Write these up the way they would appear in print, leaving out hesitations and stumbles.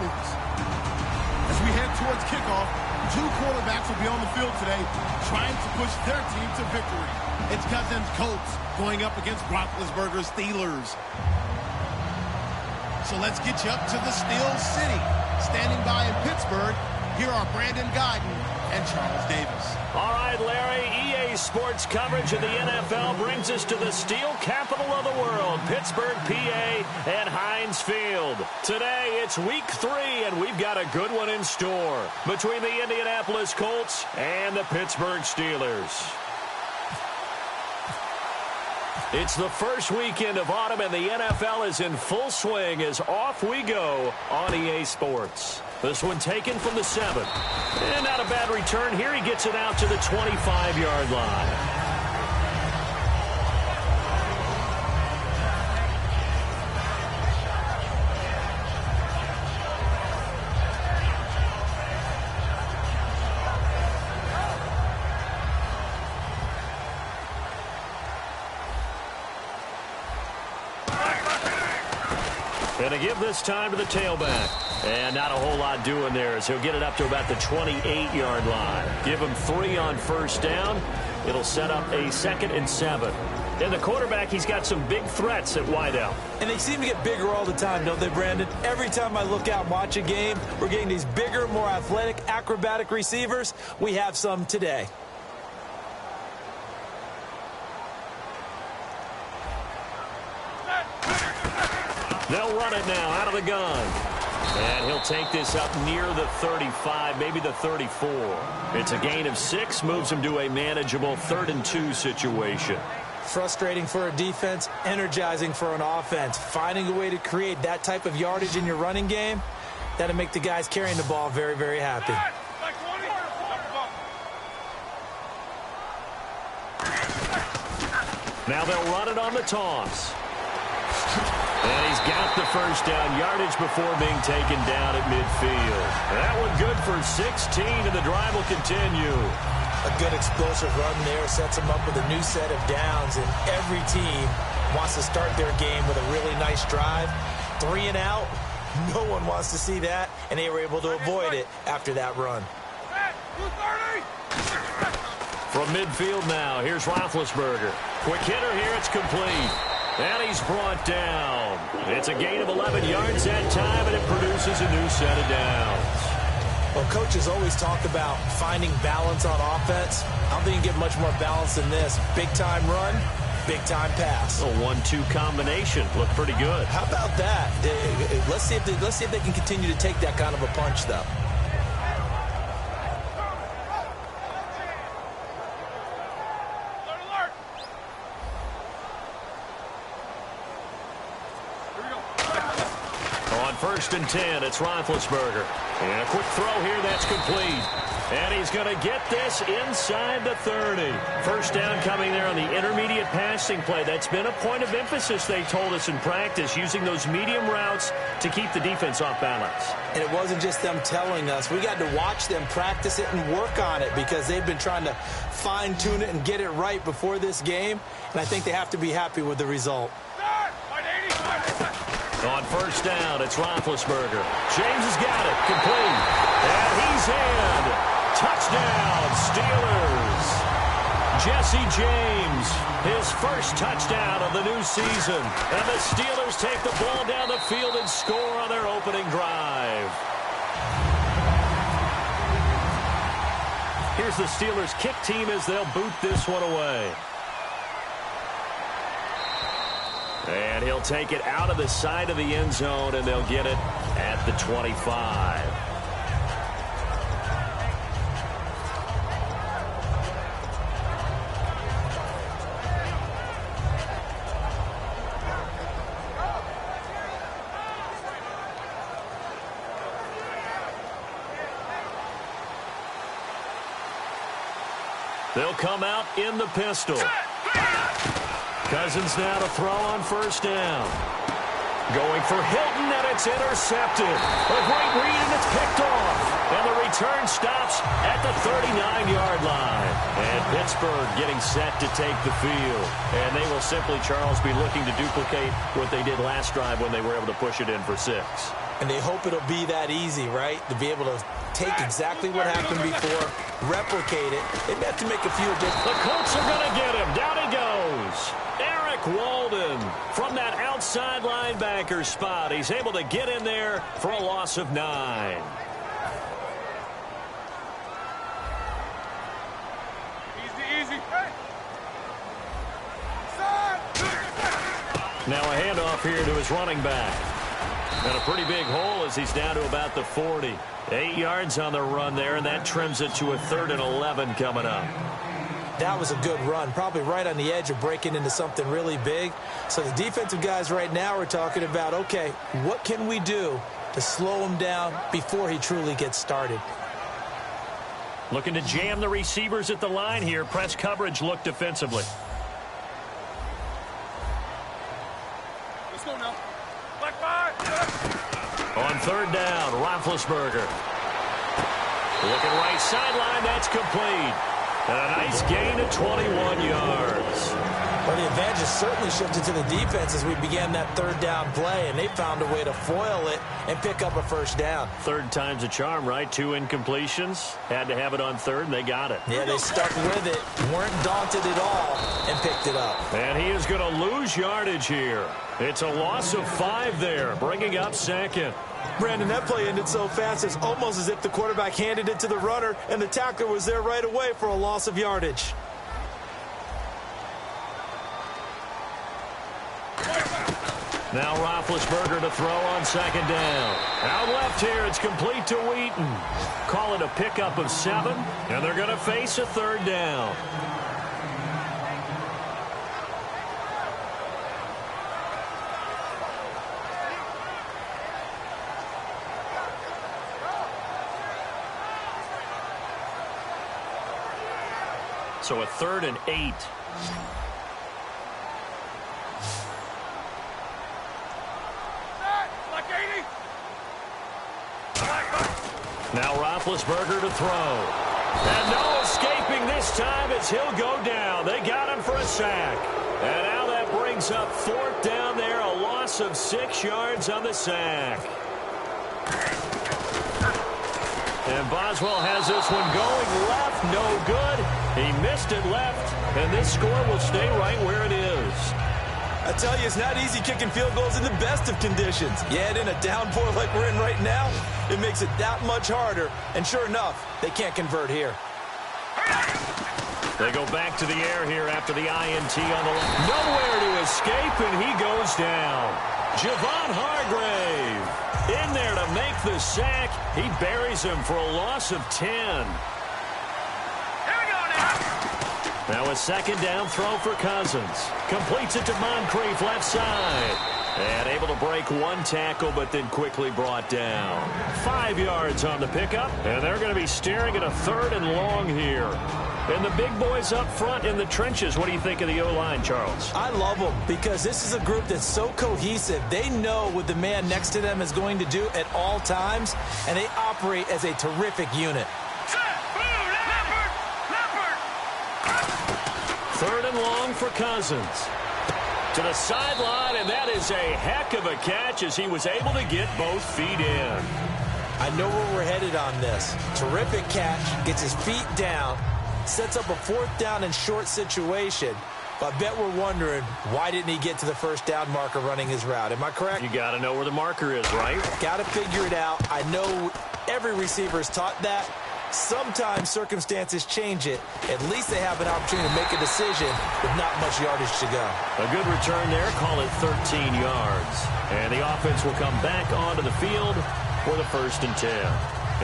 sports. As we head towards kickoff, two quarterbacks will be on the field today trying to push their team to victory. It's Cousins' Colts going up against Roethlisberger's Steelers. So let's get you up to the Steel City. Standing by in Pittsburgh, here are Brandon Guyton and Charles Davis. All right, Larry, EA Sports coverage of the NFL brings us to the steel capital of the world, Pittsburgh, PA, and Heinz Field. Today, it's week 3, and we've got a good one in store between the Indianapolis Colts and the Pittsburgh Steelers. It's the first weekend of autumn, and the NFL is in full swing as off we go on EA Sports. This one taken from the 7. And not a bad return here. He gets it out to the 25-yard line. And to give this time to the tailback. And not a whole lot doing there as he'll get it up to about the 28-yard line. Give him 3 on first down. It'll set up a 2nd and 7. And the quarterback, he's got some big threats at wideout. And they seem to get bigger all the time, don't they, Brandon? Every time I look out and watch a game, we're getting these bigger, more athletic, acrobatic receivers. We have some today. They'll run it now out of the gun. And he'll take this up near the 35, maybe the 34. It's a gain of 6, moves him to a manageable 3rd and 2 situation. Frustrating for a defense, energizing for an offense. Finding a way to create that type of yardage in your running game, that'll make the guys carrying the ball very, very happy. Now they'll run it on the toss. And he's got the first down yardage before being taken down at midfield. That one good for 16, and the drive will continue. A good explosive run there sets them up with a new set of downs, and every team wants to start their game with a really nice drive. 3 and out, no one wants to see that, and they were able to avoid it after that run. From midfield now, here's Roethlisberger. Quick hitter here, it's complete. And he's brought down. It's a gain of 11 yards that time, and it produces a new set of downs. Well, coaches always talk about finding balance on offense. I don't think you get much more balance than this. Big-time run, big-time pass. A 1-2 combination. Looked pretty good. How about that? Let's see if they can continue to take that kind of a punch, though. First and 10, it's Roethlisberger. And a quick throw here, that's complete. And he's going to get this inside the 30. First down coming there on the intermediate passing play. That's been a point of emphasis, they told us in practice, using those medium routes to keep the defense off balance. And it wasn't just them telling us. We got to watch them practice it and work on it because they've been trying to fine-tune it and get it right before this game. And I think they have to be happy with the result. On first down, it's Roethlisberger. James has got it. Complete. And he's in. Touchdown, Steelers. Jesse James, his first touchdown of the new season. And the Steelers take the ball down the field and score on their opening drive. Here's the Steelers kick team as they'll boot this one away. And he'll take it out of the side of the end zone, and they'll get it at the 25. They'll come out in the pistol. Cousins now to throw on first down. Going for Hilton, and it's intercepted. A great read, and it's picked off. And the return stops at the 39-yard line. And Pittsburgh getting set to take the field. And they will simply, Charles, be looking to duplicate what they did last drive when they were able to push it in for 6. And they hope it'll be that easy, right? To be able to take exactly what happened before, replicate it. They may have to make a few additions. The Colts are going to get him. Down he goes. Eric Walden from that outside linebacker spot. He's able to get in there for a loss of 9. Now a handoff here to his running back. And a pretty big hole as he's down to about the 40. 8 yards on the run there, and that trims it to a 3rd and 11 coming up. That was a good run, probably right on the edge of breaking into something really big. So the defensive guys right now are talking about, okay, what can we do to slow him down before he truly gets started? Looking to jam the receivers at the line here. Press coverage look defensively. Let's go now. Black 5. On 3rd down, Roethlisberger. Looking right sideline, that's complete. And a nice gain of 21 yards. Well, the advantage has certainly shifted to the defense as we began that 3rd down play, and they found a way to foil it and pick up a 1st down. 3rd time's a charm, right? 2 incompletions. Had to have it on 3rd, and they got it. Yeah, they stuck with it, weren't daunted at all, and picked it up. And he is going to lose yardage here. It's a loss of 5 there, bringing up 2nd. Brandon, that play ended so fast, it's almost as if the quarterback handed it to the runner, and the tackler was there right away for a loss of yardage. Now Roethlisberger to throw on 2nd down. Out left here, it's complete to Wheaton. Call it a pickup of 7, and they're going to face a 3rd down. So a 3rd and 8. Now Roethlisberger to throw. And no escaping this time as he'll go down. They got him for a sack. And now that brings up 4th down there, a loss of 6 yards on the sack. And Boswell has this one going left, no good. He missed it left, and this score will stay right where it is. I tell you, it's not easy kicking field goals in the best of conditions. Yet in a downpour like we're in right now, it makes it that much harder. And sure enough, they can't convert here. They go back to the air here after the INT on the left. Nowhere to escape, and he goes down. Javon Hargrave in there to make the sack. He buries him for a loss of 10. Now a 2nd down throw for Cousins. Completes it to Moncrief left side. And able to break 1 tackle, but then quickly brought down. 5 yards on the pickup, and they're going to be staring at a 3rd and long here. And the big boys up front in the trenches. What do you think of the O-line, Charles? I love them because this is a group that's so cohesive. They know what the man next to them is going to do at all times, and they operate as a terrific unit. 3rd and long for Cousins. To the sideline, and that is a heck of a catch as he was able to get both feet in. I know where we're headed on this. Terrific catch, gets his feet down, sets up a 4th down and short situation. But I bet we're wondering, why didn't he get to the 1st down marker running his route? Am I correct? You got to know where the marker is, right? Got to figure it out. I know every receiver is taught that. Sometimes circumstances change it. At least they have an opportunity to make a decision with not much yardage to go. A good return there. Call it 13 yards. And the offense will come back onto the field for the 1st and 10.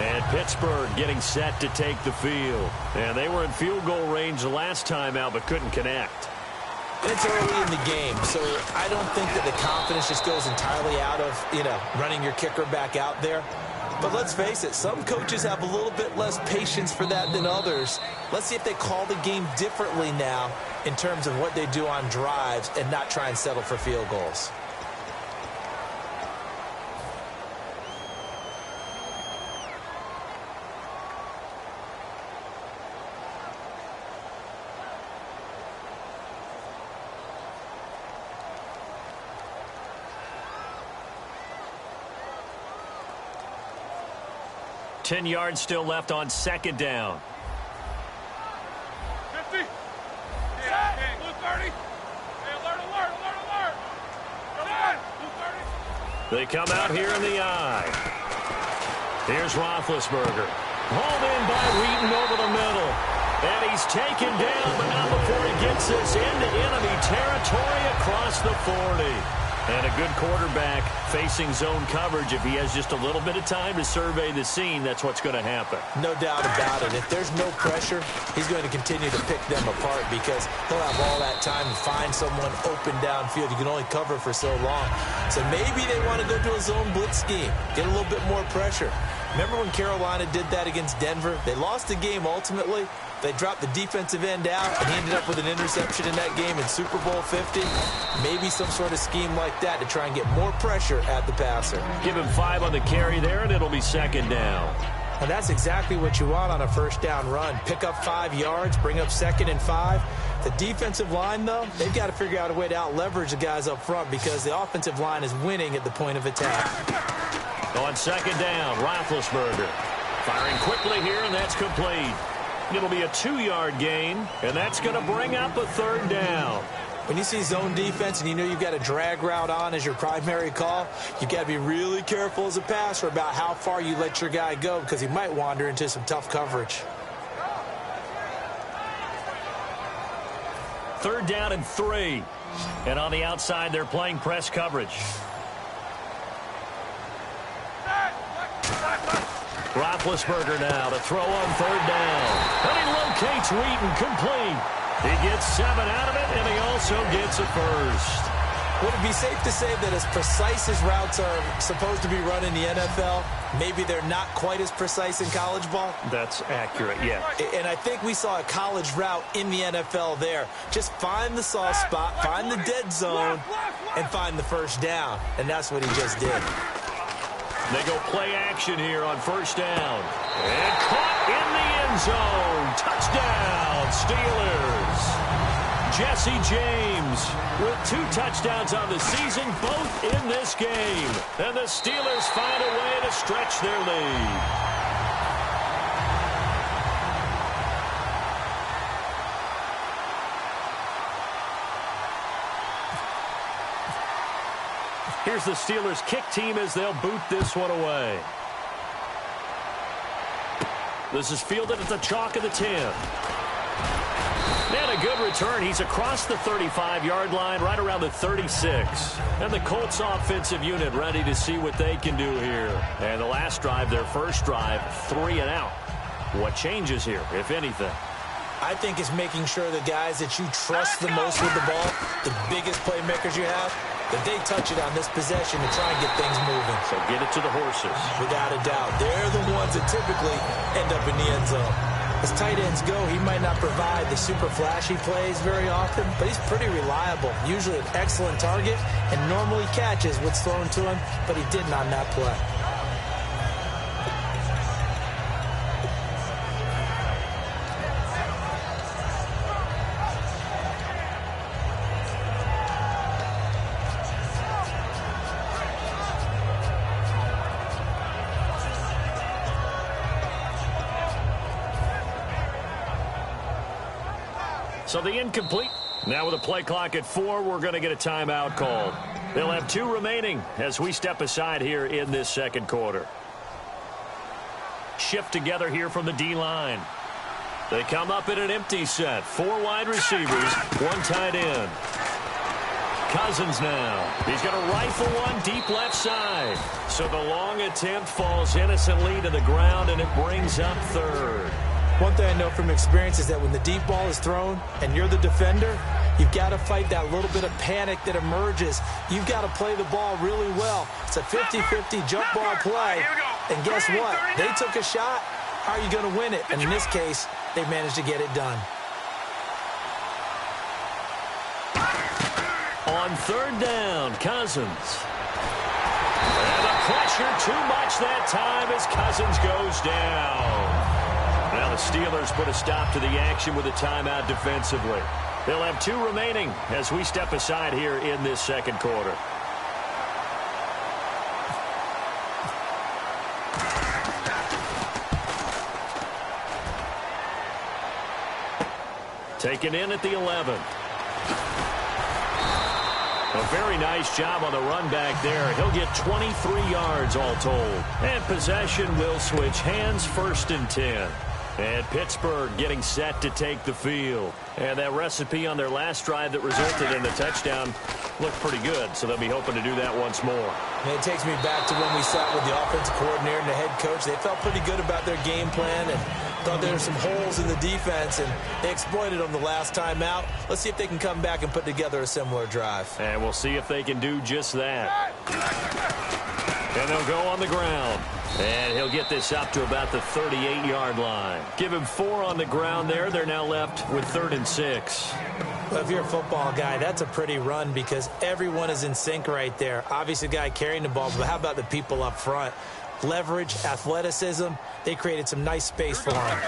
And Pittsburgh getting set to take the field. And they were in field goal range the last time out, but couldn't connect. It's early in the game, so I don't think that the confidence just goes entirely out of, running your kicker back out there. But let's face it, some coaches have a little bit less patience for that than others. Let's see if they call the game differently now in terms of what they do on drives and not try and settle for field goals. 10 yards still left on second down. 50. Hey, blue 30. Hey, alert, alert, alert, alert. Blue 30. They come out here in the eye. Here's Roethlisberger. Hauled in by Wheaton over the middle. And he's taken down, but not before he gets this into enemy territory across the 40. And a good quarterback facing zone coverage. If he has just a little bit of time to survey the scene, that's what's going to happen. No doubt about it. If there's no pressure, he's going to continue to pick them apart because he'll have all that time to find someone open downfield. You can only cover for so long. So maybe they want to go to a zone blitz scheme, get a little bit more pressure. Remember when Carolina did that against Denver? They lost the game ultimately. They dropped the defensive end out, and he ended up with an interception in that game in Super Bowl 50. Maybe some sort of scheme like that to try and get more pressure at the passer. Give him 5 on the carry there, and it'll be second down. And that's exactly what you want on a first down run. Pick up 5 yards, bring up 2nd and 5. The defensive line, though, they've got to figure out a way to out-leverage the guys up front because the offensive line is winning at the point of attack. On second down, Roethlisberger. Firing quickly here, and that's complete. It'll be a 2-yard gain, and that's going to bring up a third down. When you see zone defense and you know you've got a drag route on as your primary call, you've got to be really careful as a passer about how far you let your guy go because he might wander into some tough coverage. Third down and 3. And on the outside, they're playing press coverage. Roethlisberger now to throw on third down. And he locates Wheaton complete. He gets 7 out of it, and he also gets a first. Would it be safe to say that as precise as routes are supposed to be run in the NFL, maybe they're not quite as precise in college ball? That's accurate, yeah. And I think we saw a college route in the NFL there. Just find the soft spot, find the dead zone, and find the first down. And that's what he just did. They go play action here on first down. And caught in the end zone. Touchdown, Steelers. Jesse James with 2 touchdowns on the season, both in this game. And the Steelers find a way to stretch their lead. Here's the Steelers kick team as they'll boot this one away. This is fielded at the chalk of the 10. And a good return. He's across the 35-yard line, right around the 36. And the Colts offensive unit ready to see what they can do here. And the last drive, their first drive, 3 and out. What changes here, if anything? I think it's making sure the guys that you trust the most with the ball, the biggest playmakers you have, that they touch it on this possession to try and get things moving. So get it to the horses. Without a doubt. They're the ones that typically end up in the end zone. As tight ends go, he might not provide the super flashy plays very often, but he's pretty reliable. Usually an excellent target and normally catches what's thrown to him, but he didn't on that play. So the incomplete. Now with a play clock at 4, we're going to get a timeout called. They'll have 2 remaining as we step aside here in this second quarter. Shift together here from the D-line. They come up in an empty set. 4 wide receivers, 1 tight end. Cousins now. He's going to rifle one deep left side. So the long attempt falls innocently to the ground, and it brings up third. One thing I know from experience is that when the deep ball is thrown and you're the defender, you've got to fight that little bit of panic that emerges. You've got to play the ball really well. It's a 50-50 jump ball play. And guess what? They took a shot. How are you going to win it? And in this case, they managed to get it done. On third down, Cousins. And the pressure too much that time as Cousins goes down. Now the Steelers put a stop to the action with a timeout defensively. They'll have 2 remaining as we step aside here in this second quarter. Taken in at the 11. A very nice job on the run back there. He'll get 23 yards all told. And possession will switch hands, 1st and 10. And Pittsburgh getting set to take the field. And that recipe on their last drive that resulted in the touchdown looked pretty good, so they'll be hoping to do that once more. And it takes me back to when we sat with the offensive coordinator and the head coach. They felt pretty good about their game plan and thought there were some holes in the defense, and they exploited them the last time out. Let's see if they can come back and put together a similar drive. And we'll see if they can do just that. And they'll go on the ground. And he'll get this up to about the 38-yard line. Give him 4 on the ground there. They're now left with 3rd and 6. Well, if you're a football guy, that's a pretty run because everyone is in sync right there. Obviously, the guy carrying the ball, but how about the people up front? Leverage, athleticism, they created some nice space for him.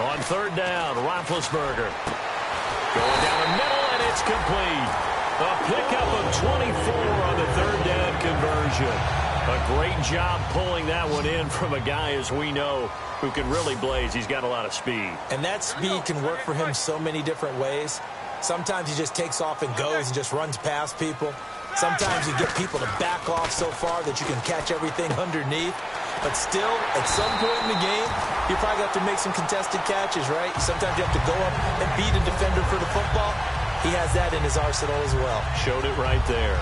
On 3rd down, Roethlisberger. Going down the middle, and it's complete. A pickup of 24 on the 3rd down conversion. A great job pulling that one in from a guy, as we know, who can really blaze. He's got a lot of speed. And that speed can work for him so many different ways. Sometimes he just takes off and goes and just runs past people. Sometimes you get people to back off so far that you can catch everything underneath. But still, at some point in the game, you probably have to make some contested catches, right? Sometimes you have to go up and beat a defender for the football. He has that in his arsenal as well. Showed it right there.